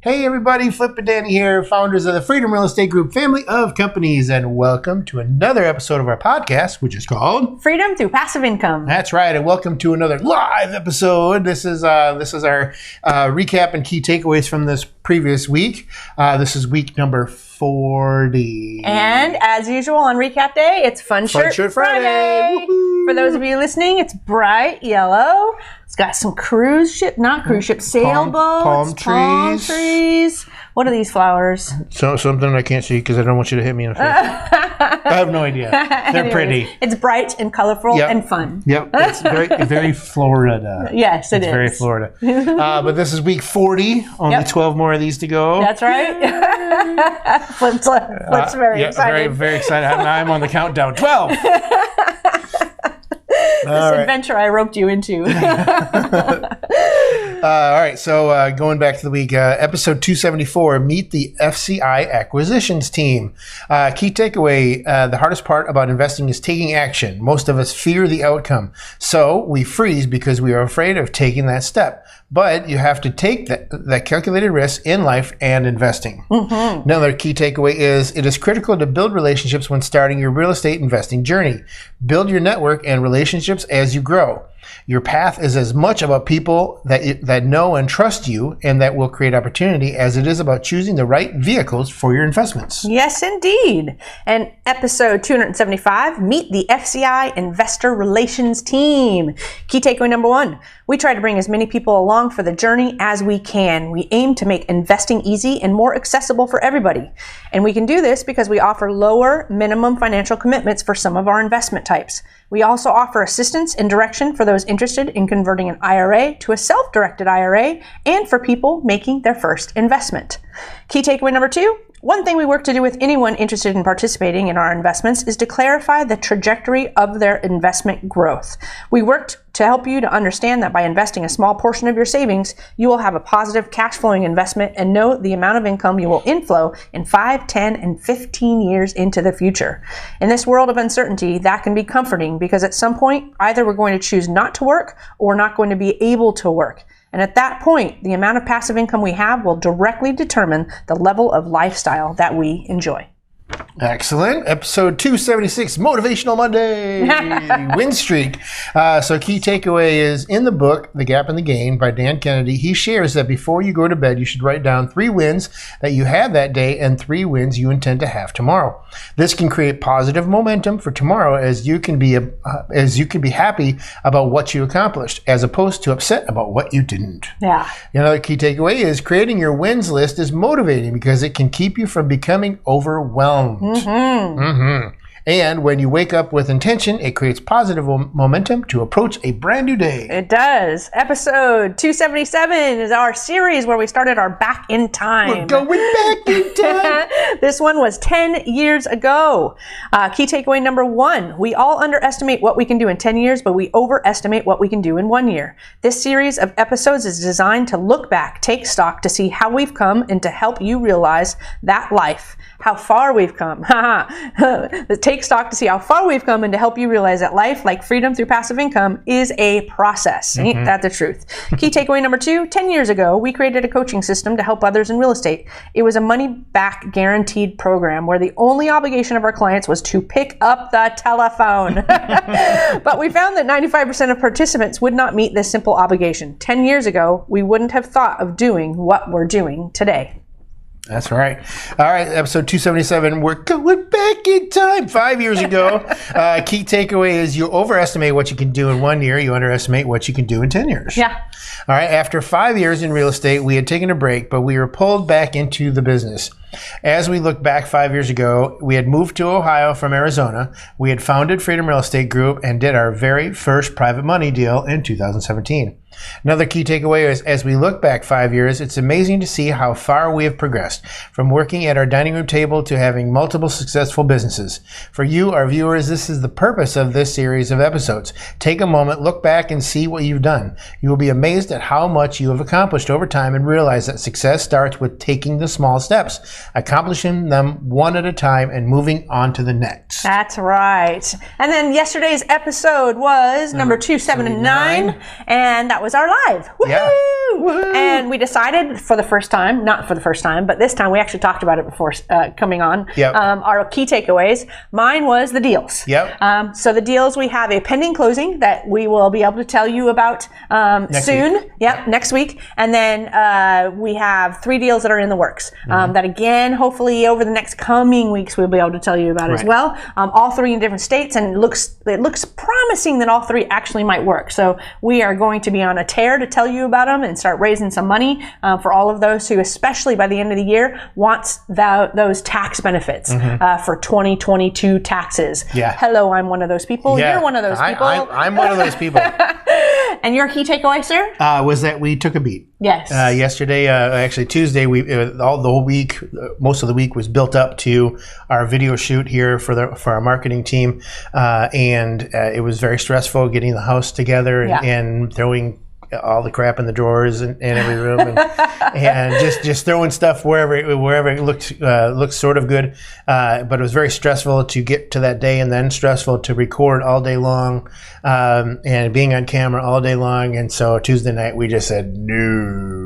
Hey everybody, Flip and Danny here, founders of the Freedom Real Estate Group family of companies, and welcome to another episode of our podcast, which is called Freedom Through Passive Income. That's right, and welcome to another live episode. This is our recap and key takeaways from this previous week. This is week number 40. And as usual on recap day, it's Fun Shirt Friday. For those of you listening, it's bright yellow. It's got some sailboats, palm trees. What are these flowers? So something I can't see because I don't want you to hit me in the face. I have no idea. They're pretty. It's bright and colorful and fun. Yep, it's very Florida. Yes, it is. Very Florida. But this is week 40. Only 12 more of these to go. That's right. Flip's very excited. Very excited. I'm on the countdown. 12. Adventure I roped you into. All right, so going back to the week, episode 274, meet the FCI acquisitions team. Key takeaway, the hardest part about investing is taking action. Most of us fear the outcome, so we freeze because we are afraid of taking that step. But you have to take that calculated risk in life and investing. Mm-hmm. Another key takeaway is it is critical to build relationships when starting your real estate investing journey. Build your network and relationships as you grow. Your path is as much about people that know and trust you and that will create opportunity as it is about choosing the right vehicles for your investments. Yes, indeed. And episode 275, meet the FCI Investor Relations team. Key takeaway number 1, we try to bring as many people along for the journey as we can. We aim to make investing easy and more accessible for everybody. And we can do this because we offer lower minimum financial commitments for some of our investment types. We also offer assistance and direction for those interested in converting an IRA to a self-directed IRA and for people making their first investment. Key takeaway number 2, one thing we work to do with anyone interested in participating in our investments is to clarify the trajectory of their investment growth. We worked to help you to understand that by investing a small portion of your savings, you will have a positive cash flowing investment and know the amount of income you will inflow in 5, 10, and 15 years into the future. In this world of uncertainty, that can be comforting because at some point, either we're going to choose not to work or not going to be able to work. And at that point, the amount of passive income we have will directly determine the level of lifestyle that we enjoy. Excellent. Episode 276, Motivational Monday, win streak. So key takeaway is in the book, The Gap and the Gain by Dan Kennedy. He shares that before you go to bed, you should write down 3 wins that you had that day and 3 wins you intend to have tomorrow. This can create positive momentum for tomorrow as you can be happy about what you accomplished as opposed to upset about what you didn't. Yeah. Another key takeaway is creating your wins list is motivating because it can keep you from becoming overwhelmed. Mm-hmm. Mm-hmm. And when you wake up with intention, it creates positive momentum to approach a brand new day. It does. Episode 277 is our series where we started our back in time. We're going back in time. This one was 10 years ago. Key takeaway number 1, we all underestimate what we can do in 10 years, but we overestimate what we can do in 1 year. This series of episodes is designed to look back, take stock to see how we've come and to help you realize that life, how far we've come. Take stock to see how far we've come and to help you realize that life, like freedom through passive income, is a process. Ain't that the truth? Key takeaway number 2, 10 years ago, we created a coaching system to help others in real estate. It was a money-back guaranteed program where the only obligation of our clients was to pick up the telephone. But we found that 95% of participants would not meet this simple obligation. 10 years ago, we wouldn't have thought of doing what we're doing today. That's right. All right, episode 277, we're going back in time. 5 years ago, key takeaway is you overestimate what you can do in 1 year, you underestimate what you can do in 10 years. Yeah. All right, after 5 years in real estate, we had taken a break, but we were pulled back into the business. As we look back 5 years ago, we had moved to Ohio from Arizona. We had founded Freedom Real Estate Group and did our very first private money deal in 2017. Another key takeaway is as we look back 5 years, it's amazing to see how far we have progressed from working at our dining room table to having multiple successful businesses. For you, our viewers, this is the purpose of this series of episodes. Take a moment, look back and see what you've done. You will be amazed at how much you have accomplished over time and realize that success starts with taking the small steps. accomplishing them one at a time and moving on to the next. That's right. And then yesterday's episode was number 279, and that was our live. Woohoo! Yeah. Woohoo! And we decided for the first time, not for the first time, but this time we actually talked about it before coming on. Yep. Our key takeaways. Mine was the deals. Yep. So the deals, we have a pending closing that we will be able to tell you about soon. week. Yep, next week. And then we have 3 deals that are in the works. That again, hopefully over the next coming weeks, we'll be able to tell you about as Right. well. All 3 in different states, and it looks promising that all 3 actually might work. So we are going to be on a tear to tell you about them and start raising some money for all of those who, especially by the end of the year, wants those tax benefits for 2022 taxes. Yeah. Hello, I'm one of those people. Yeah. You're one of those people. I'm one of those people. And your key takeaway, sir? Was that we took a beat. Yes. Yesterday, actually Tuesday, all the whole week, most of the week was built up to our video shoot here for our marketing team, and it was very stressful getting the house together and throwing all the crap in the drawers in every room, and just throwing stuff wherever it looked sort of good, but it was very stressful to get to that day, and then stressful to record all day long, and being on camera all day long. And so Tuesday night we just said no.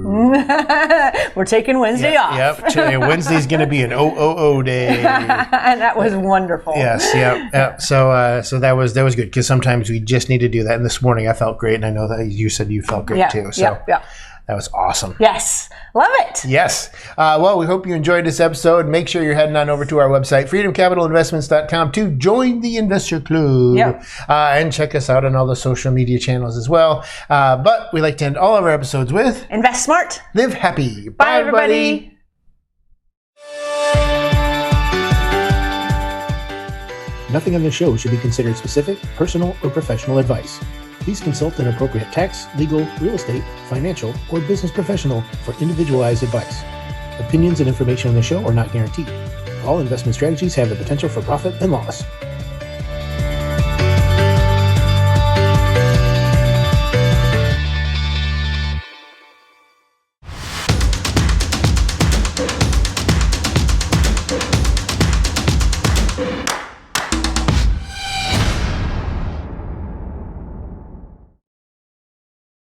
We're taking Wednesday off. Yep. Wednesday's going to be an OOO day. And that was wonderful. Yes. Yep. So that was good, because sometimes we just need to do that. And this morning I felt great, and I know that you said you felt great too. So that was awesome. Yes. Love it. Yes. Well, we hope you enjoyed this episode. Make sure you're heading on over to our website, freedomcapitalinvestments.com, to join the Investor Club. Yep. And check us out on all the social media channels as well. But we like to end all of our episodes with Invest smart. Live happy. Bye, everybody. Nothing on this show should be considered specific, personal, or professional advice. Please consult an appropriate tax, legal, real estate, financial, or business professional for individualized advice. Opinions and information on the show are not guaranteed. All investment strategies have the potential for profit and loss.